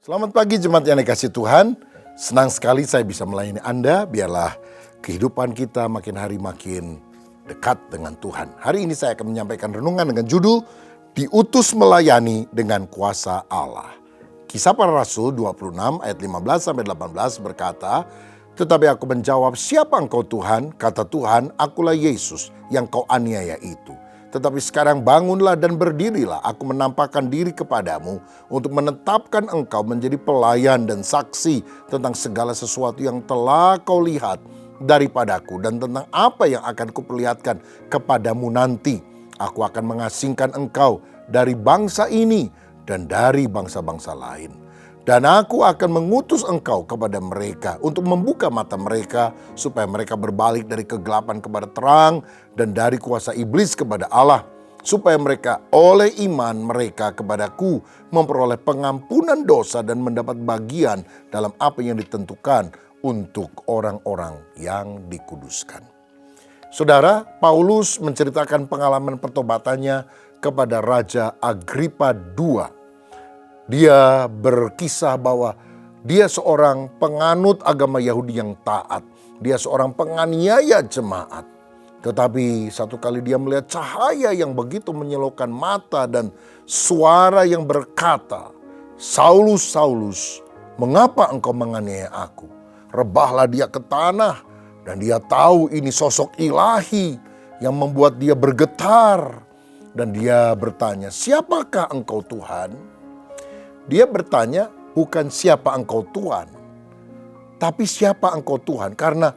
Selamat pagi jemaat yang dikasih Tuhan. Senang sekali saya bisa melayani Anda. Biarlah kehidupan kita makin hari makin dekat dengan Tuhan. Hari ini saya akan menyampaikan renungan dengan judul Diutus Melayani dengan Kuasa Allah. Kisah Para Rasul 26 ayat 15-18 berkata, "Tetapi aku menjawab, siapa engkau Tuhan? Kata Tuhan, akulah Yesus yang kau aniaya itu. Tetapi sekarang bangunlah dan berdirilah, aku menampakkan diri kepadamu untuk menetapkan engkau menjadi pelayan dan saksi tentang segala sesuatu yang telah kau lihat daripadaku dan tentang apa yang akan kuperlihatkan kepadamu nanti. Aku akan mengasingkan engkau dari bangsa ini dan dari bangsa-bangsa lain. Dan aku akan mengutus engkau kepada mereka untuk membuka mata mereka supaya mereka berbalik dari kegelapan kepada terang dan dari kuasa iblis kepada Allah. Supaya mereka oleh iman mereka kepadaku memperoleh pengampunan dosa dan mendapat bagian dalam apa yang ditentukan untuk orang-orang yang dikuduskan." Saudara, Paulus menceritakan pengalaman pertobatannya kepada Raja Agripa II. Dia berkisah bahwa dia seorang penganut agama Yahudi yang taat. Dia seorang penganiaya jemaat. Tetapi satu kali dia melihat cahaya yang begitu menyilaukan mata dan suara yang berkata, "Saulus, Saulus, mengapa engkau menganiaya aku?" Rebahlah dia ke tanah dan dia tahu ini sosok ilahi yang membuat dia bergetar. Dan dia bertanya, "Siapakah engkau Tuhan?" Dia bertanya bukan siapa engkau Tuhan, tapi siapa engkau Tuhan. Karena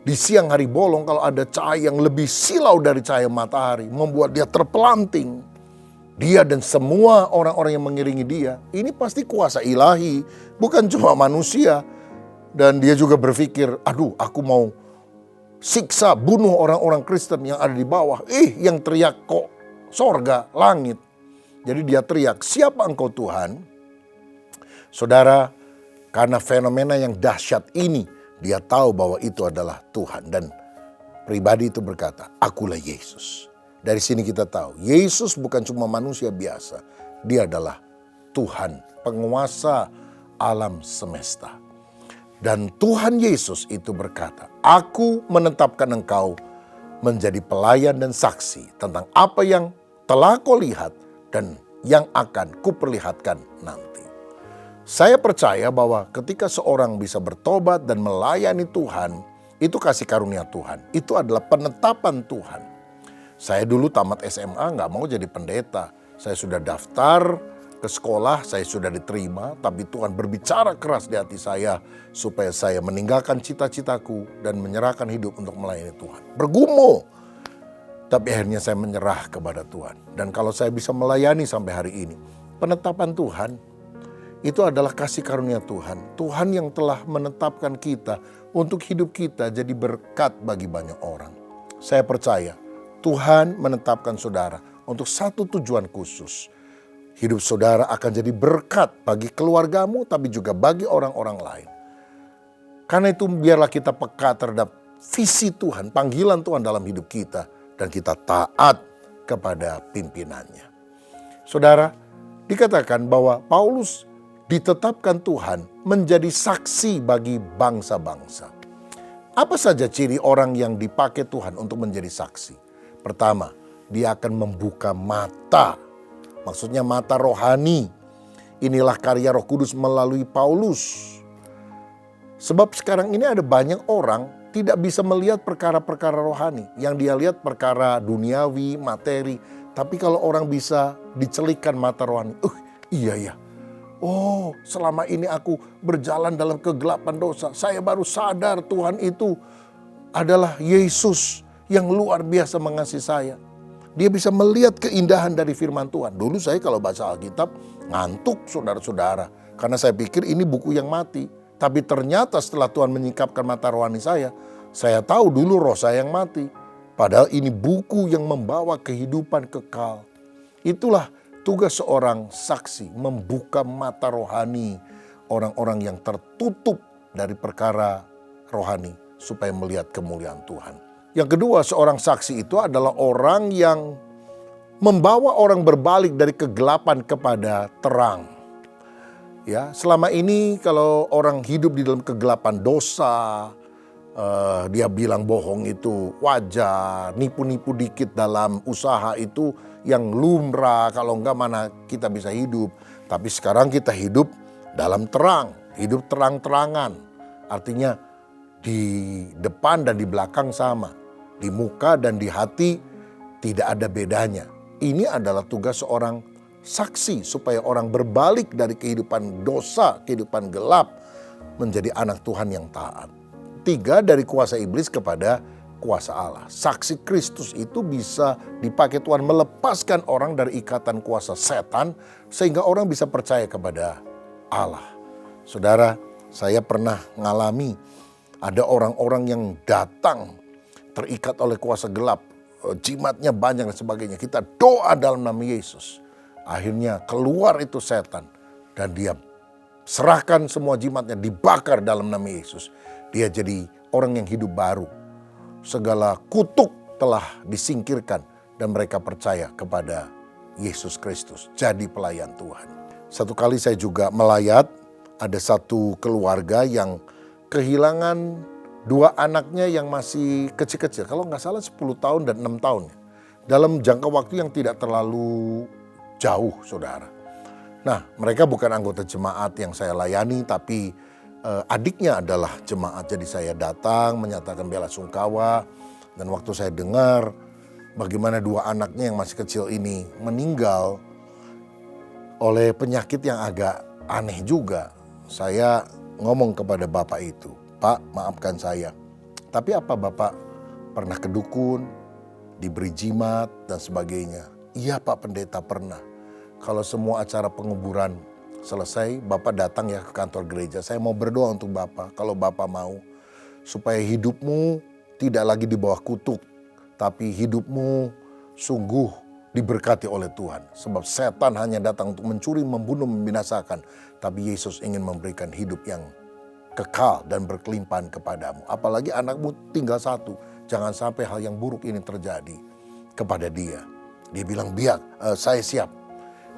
di siang hari bolong kalau ada cahaya yang lebih silau dari cahaya matahari, membuat dia terpelanting. Dia dan semua orang-orang yang mengiringi dia, ini pasti kuasa ilahi, bukan cuma manusia. Dan dia juga berpikir, aduh aku mau siksa, bunuh orang-orang Kristen yang ada di bawah. Yang teriak kok sorga, langit. Jadi dia teriak, "Siapa engkau Tuhan?" Saudara, karena fenomena yang dahsyat ini, dia tahu bahwa itu adalah Tuhan. Dan pribadi itu berkata, "Akulah Yesus." Dari sini kita tahu, Yesus bukan cuma manusia biasa. Dia adalah Tuhan, penguasa alam semesta. Dan Tuhan Yesus itu berkata, "Aku menetapkan engkau menjadi pelayan dan saksi tentang apa yang telah kau lihat dan yang akan kuperlihatkan nanti." Saya percaya bahwa ketika seorang bisa bertobat dan melayani Tuhan, itu kasih karunia Tuhan. Itu adalah penetapan Tuhan. Saya dulu tamat SMA gak mau jadi pendeta. Saya sudah daftar ke sekolah, saya sudah diterima. Tapi Tuhan berbicara keras di hati saya supaya saya meninggalkan cita-citaku dan menyerahkan hidup untuk melayani Tuhan. Bergumul. Tapi akhirnya saya menyerah kepada Tuhan. Dan kalau saya bisa melayani sampai hari ini, penetapan Tuhan, itu adalah kasih karunia Tuhan. Tuhan yang telah menetapkan kita untuk hidup kita jadi berkat bagi banyak orang. Saya percaya Tuhan menetapkan saudara untuk satu tujuan khusus. Hidup saudara akan jadi berkat bagi keluargamu tapi juga bagi orang-orang lain. Karena itu biarlah kita peka terhadap visi Tuhan, panggilan Tuhan dalam hidup kita. Dan kita taat kepada pimpinannya. Saudara, dikatakan bahwa Paulus ditetapkan Tuhan menjadi saksi bagi bangsa-bangsa. Apa saja ciri orang yang dipakai Tuhan untuk menjadi saksi? Pertama, dia akan membuka mata. Maksudnya mata rohani. Inilah karya Roh Kudus melalui Paulus. Sebab sekarang ini ada banyak orang tidak bisa melihat perkara-perkara rohani. Yang dia lihat perkara duniawi, materi. Tapi kalau orang bisa dicelikkan mata rohani. Iya ya. Oh, selama ini aku berjalan dalam kegelapan dosa. Saya baru sadar Tuhan itu adalah Yesus yang luar biasa mengasihi saya. Dia bisa melihat keindahan dari firman Tuhan. Dulu saya kalau baca Alkitab ngantuk saudara-saudara. Karena saya pikir ini buku yang mati. Tapi ternyata setelah Tuhan menyingkapkan mata rohani saya tahu dulu roh saya yang mati. Padahal ini buku yang membawa kehidupan kekal. Itulah tugas seorang saksi, membuka mata rohani orang-orang yang tertutup dari perkara rohani supaya melihat kemuliaan Tuhan. Yang kedua, seorang saksi itu adalah orang yang membawa orang berbalik dari kegelapan kepada terang. Ya, selama ini kalau orang hidup di dalam kegelapan dosa, dia bilang bohong itu wajar, nipu-nipu dikit dalam usaha itu yang lumrah, kalau enggak mana kita bisa hidup. Tapi sekarang kita hidup dalam terang, hidup terang-terangan. Artinya di depan dan di belakang sama, di muka dan di hati tidak ada bedanya. Ini adalah tugas seorang saksi supaya orang berbalik dari kehidupan dosa, kehidupan gelap menjadi anak Tuhan yang taat. 3, dari kuasa iblis kepada kuasa Allah. Saksi Kristus itu bisa dipakai Tuhan melepaskan orang dari ikatan kuasa setan sehingga orang bisa percaya kepada Allah. Saudara, saya pernah mengalami ada orang-orang yang datang terikat oleh kuasa gelap, jimatnya banyak dan sebagainya. Kita doa dalam nama Yesus. Akhirnya keluar itu setan dan dia serahkan semua jimatnya, dibakar dalam nama Yesus. Dia jadi orang yang hidup baru. Segala kutuk telah disingkirkan dan mereka percaya kepada Yesus Kristus. Jadi pelayan Tuhan. Satu kali saya juga melayat, ada satu keluarga yang kehilangan 2 anaknya yang masih kecil-kecil. Kalau nggak salah 10 tahun dan 6 tahun. Dalam jangka waktu yang tidak terlalu jauh, saudara. Nah, mereka bukan anggota jemaat yang saya layani, tapi adiknya adalah jemaat. Jadi saya datang menyatakan bela sungkawa. Dan waktu saya dengar bagaimana 2 anaknya yang masih kecil ini meninggal oleh penyakit yang agak aneh juga. Saya ngomong kepada bapak itu, "Pak, maafkan saya. Tapi apa Bapak pernah ke dukun, diberi jimat dan sebagainya?" "Iya Pak Pendeta, pernah. Kalau semua acara penguburan selesai, Bapak datang ya ke kantor gereja. Saya mau berdoa untuk Bapak, kalau Bapak mau. Supaya hidupmu tidak lagi di bawah kutuk, tapi hidupmu sungguh diberkati oleh Tuhan. Sebab setan hanya datang untuk mencuri, membunuh, membinasakan. Tapi Yesus ingin memberikan hidup yang kekal dan berkelimpahan kepadamu. Apalagi anakmu tinggal 1. Jangan sampai hal yang buruk ini terjadi kepada dia." Dia bilang, saya siap."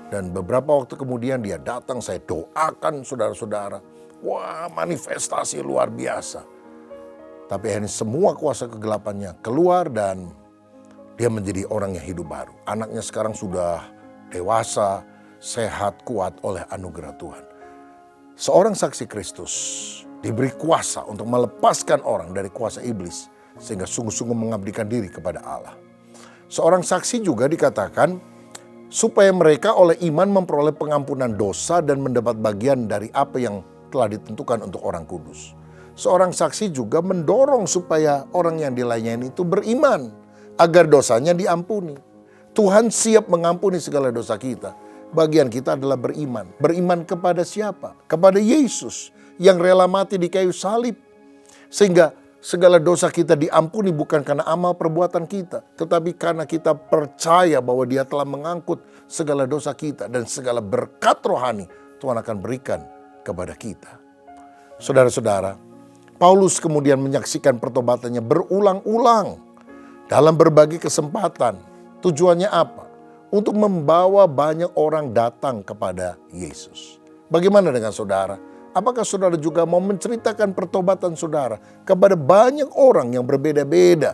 Dan beberapa waktu kemudian dia datang, saya doakan saudara-saudara. Wah, manifestasi luar biasa. Tapi akhirnya semua kuasa kegelapannya keluar dan dia menjadi orang yang hidup baru. Anaknya sekarang sudah dewasa, sehat, kuat oleh anugerah Tuhan. Seorang saksi Kristus diberi kuasa untuk melepaskan orang dari kuasa iblis sehingga sungguh-sungguh mengabdikan diri kepada Allah. Seorang saksi juga dikatakan supaya mereka oleh iman memperoleh pengampunan dosa dan mendapat bagian dari apa yang telah ditentukan untuk orang kudus. Seorang saksi juga mendorong supaya orang yang dilayani itu beriman agar dosanya diampuni. Tuhan siap mengampuni segala dosa kita. Bagian kita adalah beriman. Beriman kepada siapa? Kepada Yesus yang rela mati di kayu salib. Sehingga segala dosa kita diampuni bukan karena amal perbuatan kita, tetapi karena kita percaya bahwa Dia telah mengangkut segala dosa kita dan segala berkat rohani Tuhan akan berikan kepada kita. Saudara-saudara, Paulus kemudian menyaksikan pertobatannya berulang-ulang dalam berbagai kesempatan. Tujuannya apa? Untuk membawa banyak orang datang kepada Yesus. Bagaimana dengan saudara? Apakah saudara juga mau menceritakan pertobatan saudara kepada banyak orang yang berbeda-beda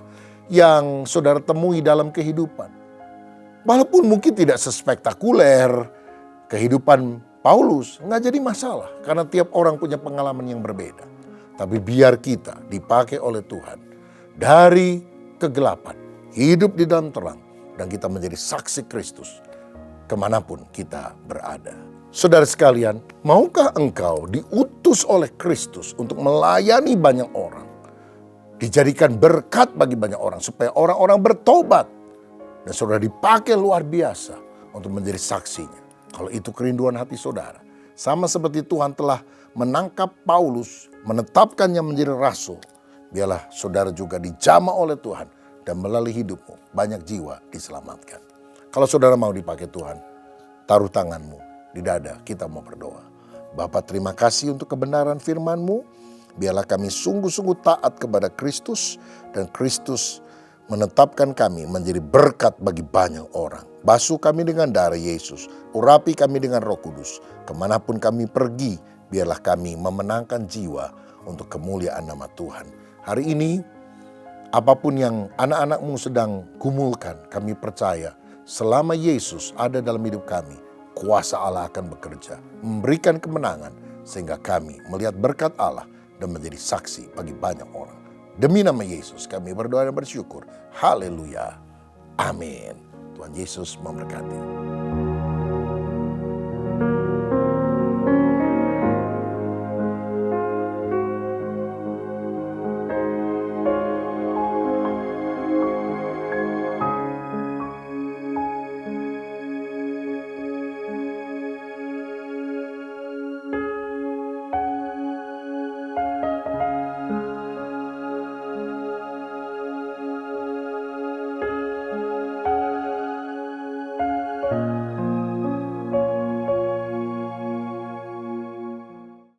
yang saudara temui dalam kehidupan? Walaupun mungkin tidak sespektakuler kehidupan Paulus, nggak jadi masalah karena tiap orang punya pengalaman yang berbeda. Tapi biar kita dipakai oleh Tuhan dari kegelapan, hidup di dalam terang, dan kita menjadi saksi Kristus kemanapun kita berada. Saudara sekalian, maukah engkau diutus oleh Kristus untuk melayani banyak orang? Dijadikan berkat bagi banyak orang supaya orang-orang bertobat. Dan saudara dipakai luar biasa untuk menjadi saksinya. Kalau itu kerinduan hati saudara. Sama seperti Tuhan telah menangkap Paulus, menetapkannya menjadi rasul. Biarlah saudara juga dijamah oleh Tuhan dan melalui hidupmu banyak jiwa diselamatkan. Kalau saudara mau dipakai Tuhan, taruh tanganmu di dada, kita mau berdoa. Bapa, terima kasih untuk kebenaran firman-Mu. Biarlah kami sungguh-sungguh taat kepada Kristus dan Kristus menetapkan kami menjadi berkat bagi banyak orang. Basuh kami dengan darah Yesus, urapi kami dengan Roh Kudus. Kemanapun kami pergi, biarlah kami memenangkan jiwa untuk kemuliaan nama Tuhan. Hari ini, apapun yang anak-anakmu sedang gumulkan, kami percaya selama Yesus ada dalam hidup kami, kuasa Allah akan bekerja, memberikan kemenangan, sehingga kami melihat berkat Allah dan menjadi saksi bagi banyak orang. Demi nama Yesus kami berdoa dan bersyukur. Haleluya. Amin. Tuhan Yesus memberkati.